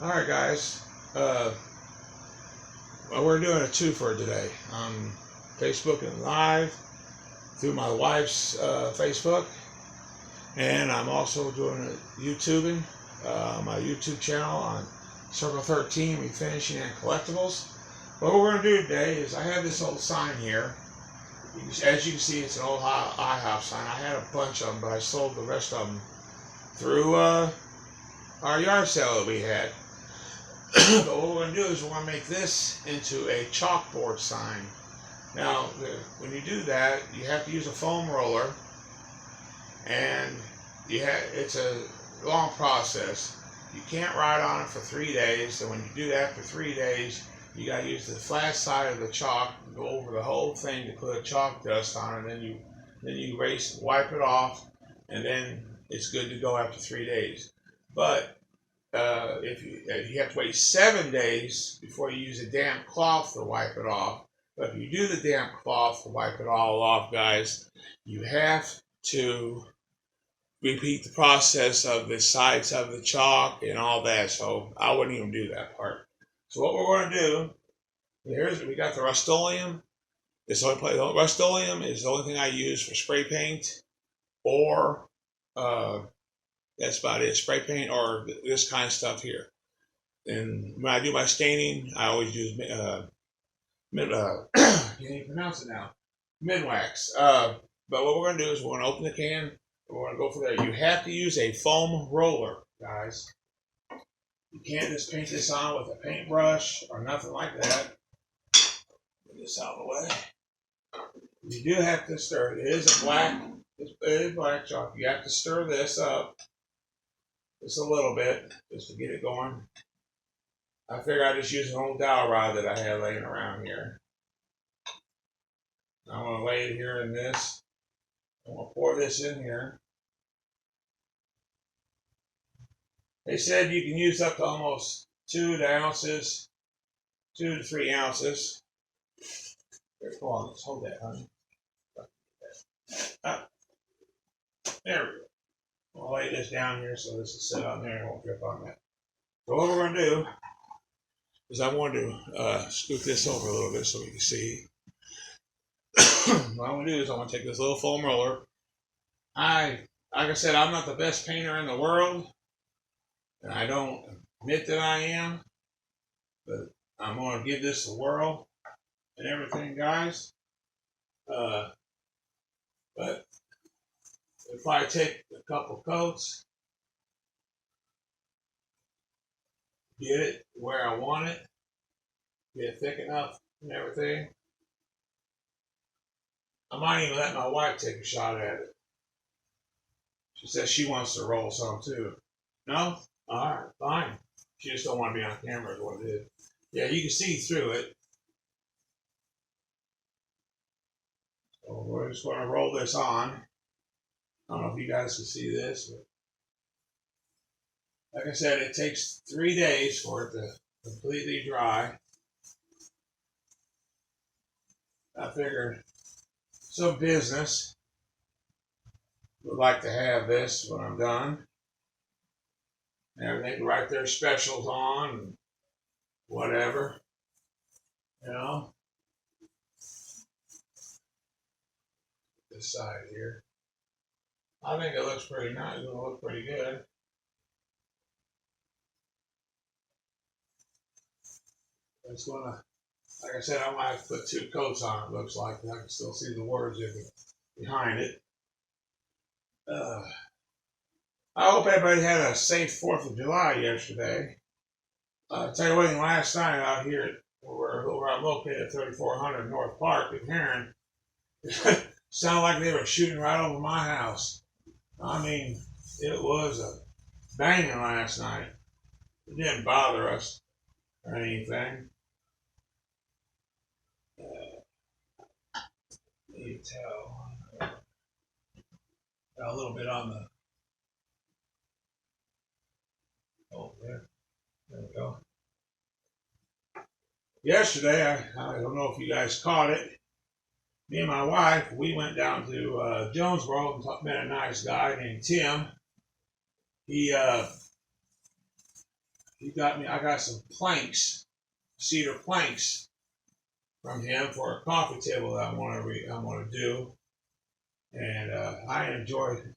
Alright guys, uh, well, we're doing a twofer today on Facebook and live through my wife's Facebook, and I'm also doing a YouTubing, my YouTube channel on Circle 13, Refinishing and Collectables. What we're going to do today is I have this old sign here. As you can see, it's an old IHOP sign. I had a bunch of them, but I sold the rest of them through our yard sale that we had. But what we're going to do is we're going to make this into a chalkboard sign. Now, when you do that, you have to use a foam roller, and it's a long process. You can't write on it for 3 days, and when you do that for 3 days, you got to use the flat side of the chalk, go over the whole thing to put chalk dust on it, and then you wipe it off, and then it's good to go after 3 days. But if you have to wait 7 days before you use a damp cloth to wipe it off. But if you do the damp cloth to wipe it all off, guys, you have to repeat the process of the sides of the chalk and all that. So I wouldn't even do that part. So what we're going to do, we got the Rust-Oleum. Rust-Oleum is the only thing I use for spray paint, or that's about it. Spray paint or this kind of stuff here. And when I do my staining, I always use can't even pronounce it now, Minwax. But what we're going to do is we're going to open the can. We're going to go for there. You have to use a foam roller, guys. You can't just paint this on with a paintbrush or nothing like that. Get this out of the way. You do have to stir it. It is black chalk. You have to stir this up just a little bit, just to get it going. I figure I just use an old dowel rod that I had laying around here. I'm going to lay it here in this. I'm going to pour this in here. They said you can use up to almost 2 to 3 ounces. Here, come on, let's hold that, honey. There we go. I'll lay this down here so this will sit on there and won't drip on that. So what we're going to do is I want to scoot this over a little bit so we can see. What I'm going to do is I'm going to take this little foam roller. Like I said, I'm not the best painter in the world, and I don't admit that I am, but I'm going to give this a whirl and everything, guys. But if I take a couple coats, get it where I want it, get it thick enough and everything, I might even let my wife take a shot at it. She says she wants to roll some too. No? Alright, fine. She just don't want to be on camera is what it is. Yeah, you can see through it. So we're just going to roll this on. I don't know if you guys can see this, but like I said, it takes 3 days for it to completely dry. I figured some business would like to have this when I'm done. And everything, write their specials on and whatever, you know. This side here. I think it looks pretty nice. It's going to look pretty good. It's going to, like I said, I might have to put 2 coats on it, looks like. I can still see the words behind it. I hope everybody had a safe 4th of July yesterday. I'll tell you what, last night out here, where I'm located at 3400 North Park in Heron, it sounded like they were shooting right over my house. I mean, it was a banging last night. It didn't bother us or anything. You can tell. Got a little bit on the. Oh, there we go. Yesterday, I don't know if you guys caught it. Me and my wife, we went down to Jonesboro and met a nice guy named Tim. He he got me. I got some planks, cedar planks from him for a coffee table that I want to do, and I enjoyed.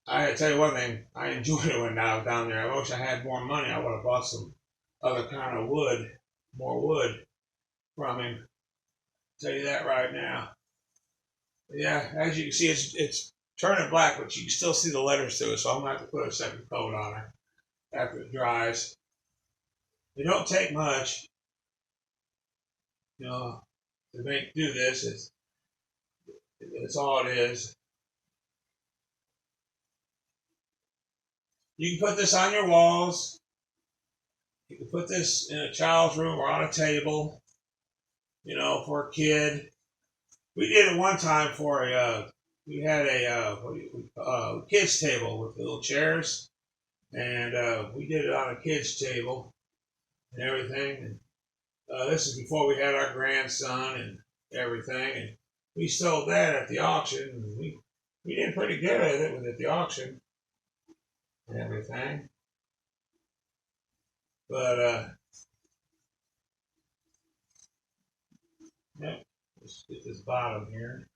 I tell you one thing, I enjoyed it when I was down there. I wish I had more money. I would have bought some other kind of wood, more wood from him. I'll tell you that right now. Yeah, as you can see, it's turning black, but you can still see the letters to it. So I'm gonna have to put a second coat on it after it dries. It don't take much, you know, to do this. It's all it is. You can put this on your walls. You can put this in a child's room or on a table, you know, for a kid. We did it one time for we had a kids table with little chairs, and we did it on a kids table and everything. And this is before we had our grandson and everything, and we sold that at the auction. And we did pretty good at it at the auction and everything. But yeah, let's get this bottom here.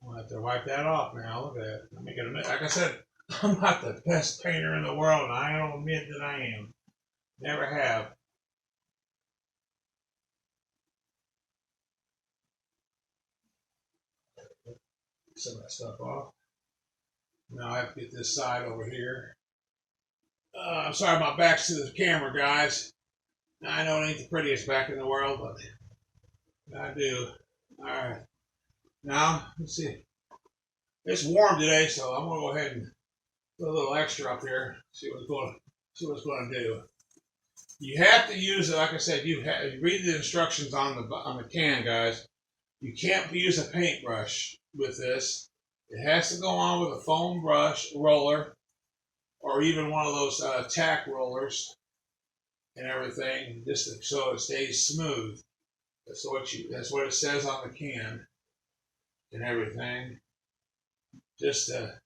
I'll have to wipe that off now. Look at that. I'm making like I said, I'm not the best painter in the world, and I don't admit that I am. Never have. Some of that stuff off. Now I have to get this side over here. I'm sorry my back's to the camera, guys. I know it ain't the prettiest back in the world, but I do. All right. Now, let's see. It's warm today, so I'm gonna go ahead and put a little extra up here. See what's going to do. You have to use it, like I said. You read the instructions on the can, guys. You can't use a paintbrush with this. It has to go on with a foam brush roller, or even one of those tack rollers and everything, just so it stays smooth. That's what it says on the can and everything. Just to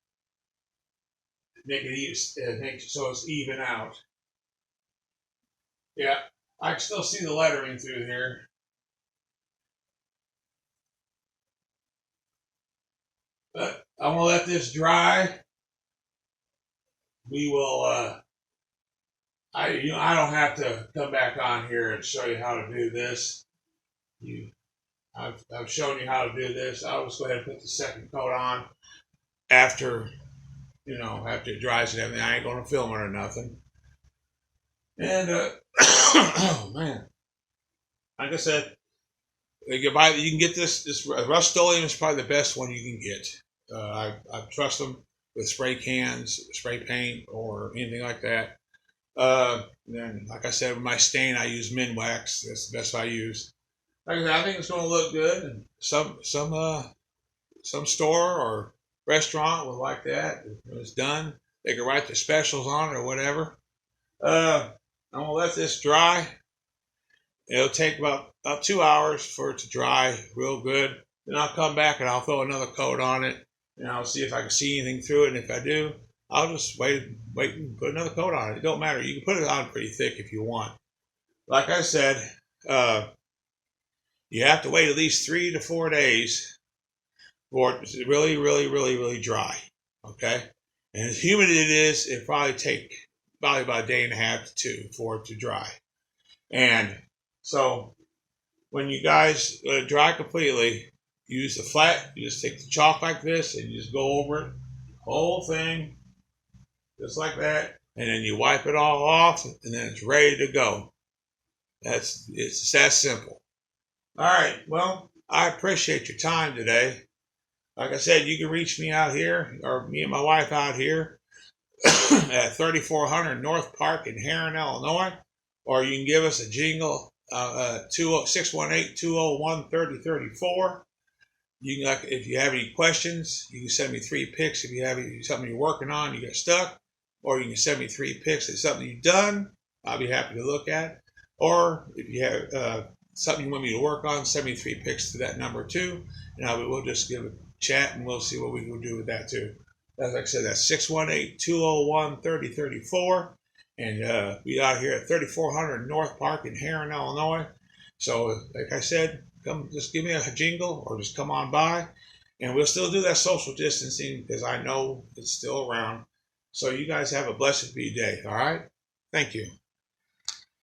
make it so it's even out. Yeah, I can still see the lettering through here. But I'm gonna let this dry. We will. I don't have to come back on here and show you how to do this. I've shown you how to do this. I'll just go ahead and put the second coat on after after it dries and everything. I ain't gonna film it or nothing. And oh man, like I said, you can get this Rust-Oleum is probably the best one you can get. I trust them with spray cans, spray paint, or anything like that. Then, like I said, with my stain, I use Minwax. That's the best I use. Like I said, I think it's going to look good. And some store or restaurant will like that. When it's done, they can write the specials on it or whatever. I'm going to let this dry. It'll take about 2 hours for it to dry real good. Then I'll come back and I'll throw another coat on it, and I'll see if I can see anything through it. And if I do, I'll just wait and put another coat on it. It don't matter. You can put it on pretty thick if you want. Like I said, you have to wait at least 3 to 4 days for it to really, really, really, really dry. Okay? And as humid as it is, it probably take about a day and a half to 2 for it to dry. And so when you guys let it dry completely, use the flat. You just take the chalk like this and you just go over it, whole thing, just like that, and then you wipe it all off, and then it's ready to go. It's that simple. All right. Well, I appreciate your time today. Like I said, you can reach me out here, or me and my wife out here at 3400 North Park in Heron, Illinois, or you can give us a jingle 618-201-3034. You can, if you have any questions, you can send me 3 pics. If you have something you're working on, you got stuck, or you can send me 3 pics of something you've done. I'll be happy to look at. Or if you have something you want me to work on, send me 3 pics to that number too, and we'll just give a chat and we'll see what we can do with that too. Like I said, that's 618-201-3034. And we out here at 3400 North Park in Heron, Illinois. So, like I said, come just give me a jingle or just come on by. And we'll still do that social distancing because I know it's still around. So you guys have a blessed be day, all right? Thank you.